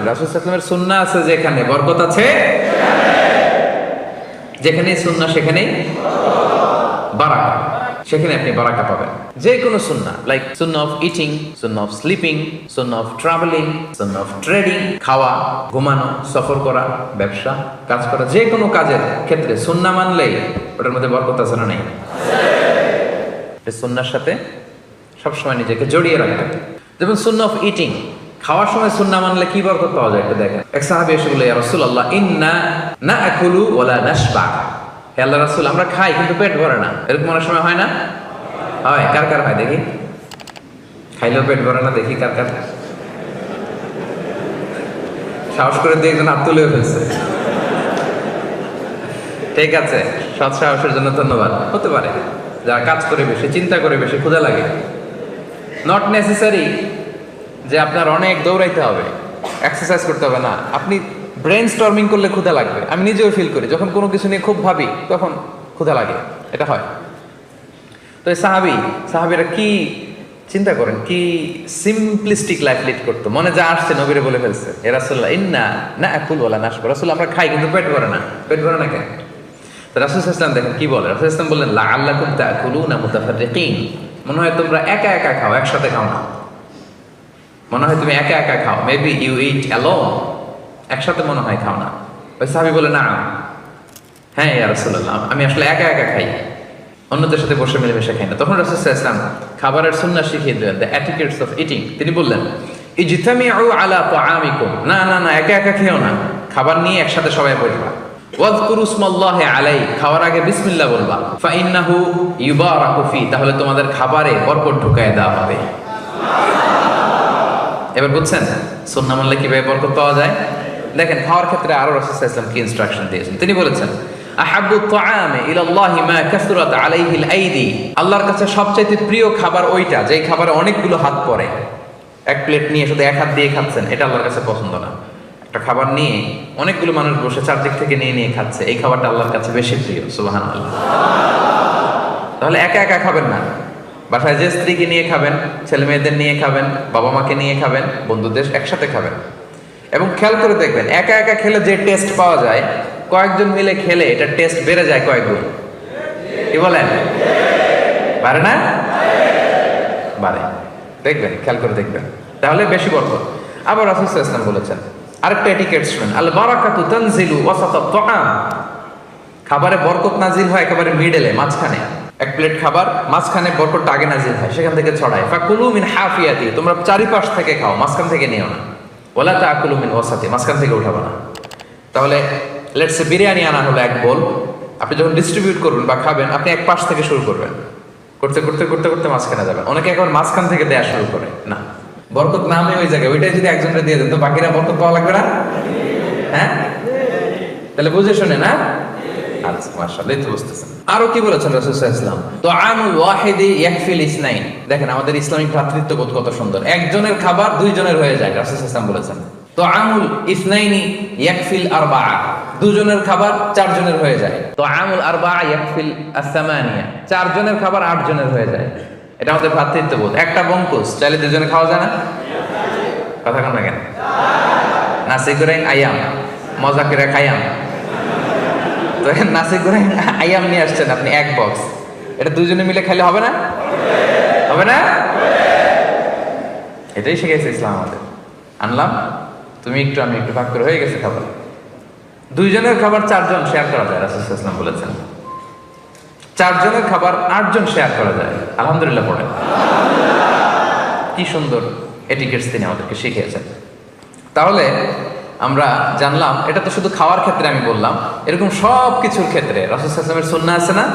রাখবেন, রাসূল সাল্লাল্লাহু আলাইহি ওয়াসাল্লামের সুন্নাহ আছে যেখানে বরকত আছে, যেখানেই সুন্নাহ সেখানেই বারাকা, সেখানে আপনি বারাকা পাবেন। যে কোনো সুন্নাহ, like Sunnah of eating, Sunnah of sleeping, Sunnah of travelling, Sunnah of trading, খাওয়া, ঘুমানো, সফর করা, ব্যবসা, কাজ করা, যে কোনো কাজের ক্ষেত্রে সুন্নাহ মানলেই ওটার মধ্যে বরকত আছে না? নেই? সুন্নাহর সাথে সবসময় নিজেকে জড়িয়ে রাখবেন। যেমন সুন্নাহ অফ ইটিং, খাওয়ার সময় সুন্নাহ মানলে কি বরকত পাওয়া যায় একটু দেখেন। এক সাহাবী এসে বলে, ইয়া রাসূলুল্লাহ, ইন্না নাআকুলু ওয়ালা নাশবা। হে আল্লাহর রাসূল, আমরা খাই কিন্তু পেট ভরে না। এরকম অনেক সময় হয় না? হয়। কার কার হয় দেখি? খাইলেও পেট ভরে না, দেখি কার কার। সাহস করে দিয়ে একজন হাত তুলেও ফেলছে। ঠিক আছে, সৎ সাহসের জন্য ধন্যবাদ। হতে পারে যারা কাজ করে বেশি, চিন্তা করে বেশি, ক্ষুধা লাগে। নট নেসেসারি যে আপনার অনেক দৌড়াইতে হবে, এক্সারসাইজ করতে হবে না। আপনি ব্রেন স্টর্মিং করলে ক্ষুধা লাগবে। আমি নিজেও ফিল করি, যখন কোনো কিছু নিয়ে খুব ভাবি তখন ক্ষুধা লাগে, এটা হয়। তো এই সাহাবীরা কি চিন্তা করেন, কি সিম্পলিস্টিক লাইফ লিড করতো। মনে যা আসছে নবীরে বলে ফেলছে, এ রাসূলুল্লাহ, ইন্না নাআকুলু ওয়ালা নাশবা। রাসূল, আমরা খাই কিন্তু পেট ভরে না। পেট ভরে না কেন? তো রাসূল সাল্লাল্লাহু আলাইহি ওয়াসাল্লাম দেখেন কি বলে। রাসূল সাল্লাল্লাহু আলাইহি ওয়াসাল্লাম বললেন, লাআল্লাকুম তাআকুলুনা মুতাফাররিকিন। মনে হয় তোমরা একা একা খাও, একসাথে খাও না। মনে হয় তুমি একা একা খাও, মেবি ইউ ইট অ্যালোন, একসাথে মনে হয় খাও না। ওই সাহাবী বলে, না, হ্যাঁ ইয়া রাসূলুল্লাহ, আমি আসলে একা একা খাই, অন্যদের সাথে বসে মিলেমিশে খাই না। তখন রাসূল সাল্লাল্লাহু আলাইহি ওয়াসাল্লাম খাবারের সুন্নাহ শিখিয়ে দিলেন, দ্য এটিকেটস অফ ইটিং। তিনি বললেন, ইজতামিউ আলা তাআমিকুম, না না না, একা একা খেও না, খাবার নিয়ে একসাথে সবাই বসবা। ওয়াযকুরু ইসমাল্লাহি আলাইহি, খাওয়ার আগে বিসমিল্লাহ বলবা। ফাইন্নাহু ইউবারাকু ফি, তাহলে তোমাদের খাবারে বরকত ঢুকায় দেওয়া হবে। এবার বুঝছেন সুন্নাহ মানলে কিভাবে বরকত পাওয়া যায়? দেখেন খাওয়ার ক্ষেত্রে আরো রাসূল সাল্লাল্লাহু আলাইহি ওয়াসাল্লাম কি ইনস্ট্রাকশন দিয়েছেন। তিনি বলেছেন, আহাব্বু তাআমি ইলাল্লাহি মা কাসরাত আলাইহিল আইদি, আল্লাহর কাছে সবচেয়ে প্রিয় খাবার ওইটা যেই খাবারে অনেকগুলো হাত পড়ে। এক প্লেট নিয়ে শুধু এক হাত দিয়ে খাচ্ছেন, এটা আল্লাহর কাছে পছন্দ না। একটা খাবার নিয়ে অনেকগুলো মানুষ বসে চারদিক থেকে নিয়ে নিয়ে খাচ্ছে, এই খাবারটা আল্লাহর কাছে বেশি প্রিয়। সুবহানাল্লাহ। তাহলে একা একা খাবেন না, বাসায় যে স্ত্রীকে নিয়ে খাবেন, ছেলে মেয়েদের নিয়ে খাবেন, বাবা মাকে নিয়ে খাবেন, বন্ধুদের একসাথে খাবেন। এবং খেয়াল করে দেখবেন, একা একা খেলে যে টেস্ট পাওয়া যায়, কয়েকজন মিলে খেলে এটা টেস্ট বেড়ে যায় কয়েক গুণ। কি বলেন? পারে না? বাড়ে। দেখবেন, খেয়াল করে দেখবেন, তাহলে বেশি বরকত। আবার রাসূল সাল্লাল্লাহু আলাইহি ওয়াসাল্লাম বলেছেন আরেকটা এটিকেট শুনেন, আল বারাকাতু তানজিলু ওয়াসাতাত তাআম, খাবারে বরকত নাজিল হয় একেবারে মিডলে, মাঝখানে। এক প্লেট খাবার, মাঝখানে বরকতটা আগে নাজিল হয়, সেখান থেকে ছড়ায়। ফাকুলু মিন হাফিয়াতি, তোমরা চারিপাশ থেকে খাও, মাঝখান থেকে নিও না। ওয়ালা তাআকুলু মিন ওয়াসাতি, মাঝখান থেকে উঠাবে না। তাহলে লেটস সে বিরিয়ানি আনা হলো এক বোল, আপনি যখন ডিস্ট্রিবিউট করবেন বা খাবেন, আপনি এক পাশ থেকে শুরু করবেন, করতে করতে করতে করতে মাঝখানে যাবেন। অনেকে একবার মাঝখান থেকে দেয়া শুরু করে, না, বরকত নামে ওই জায়গায়, ওইটাই যদি একজনকে দিয়ে দেন তো বাকিরা বরকত পাওয়া লাগবে না? হ্যাঁ, তাহলে বুঝে শুনে না? আচ্ছা, মাশাআল্লাহ, তো বুঝতেছেন। আরো কি বলেছেন রাসূল সাল্লাল্লাহু আলাইহি ওয়াসাল্লাম, তুআমুল ওয়াহিদি ইয়াকফিল ইসনাইন। দেখেন আমাদের ইসলামিক ভ্রাতৃত্ববোধ কত সুন্দর। একজনের খাবার দুইজনের হয়ে যায়, রাসূল সাল্লাল্লাহু আলাইহি ওয়াসাল্লাম বলেছেন। তুআমুল ইসনাইনি ইয়াকফিল আরবাআ, দুজনের খাবার চারজনের হয়ে যায়। তুআমুল আরবাআ ইয়াকফিল আস-সামানিয়া, চারজনের খাবার আটজনের হয়ে যায়। এটা আমাদের ভ্রাতৃত্ববোধ। একটা বঙ্কুস চাইলে দুজনে খাওয়া যায় না? কথা কন না কেন? নাসি গোরেং আয়াম, মজা করে খাইয়াম। তো নাসি গোরেং আয়াম নিয়ে আসছেন আপনি এক বক্স, এটা দুজনে মিলে খাইলে হবে না? হবে না? এটাই শিখেছে ইসলাম আমাদের। আনলাম, তুমি একটু আমি একটু, ভাগ করে হয়ে গেছে খাবার। দুইজনের খাবার চারজন শেয়ার করা যায়, রাসূল সাল্লাল্লাহু আলাইহি ওয়াসাল্লাম বলেছেন। চারজনের খাবার আটজন শেয়ার করা যায়। আলহামদুলিল্লাহ পড়েন। কি সুন্দর এটিকেটস তিনি আমাদেরকে শিখিয়েছেন। তাহলে আমরা জানলাম, এটা তো শুধু খাওয়ার ক্ষেত্রে আমি বললাম, এরকম সব কিছুর ক্ষেত্রে রাসূল সাল্লাল্লাহু আলাইহি ওয়াসাল্লামের সুন্নাহ আছে না?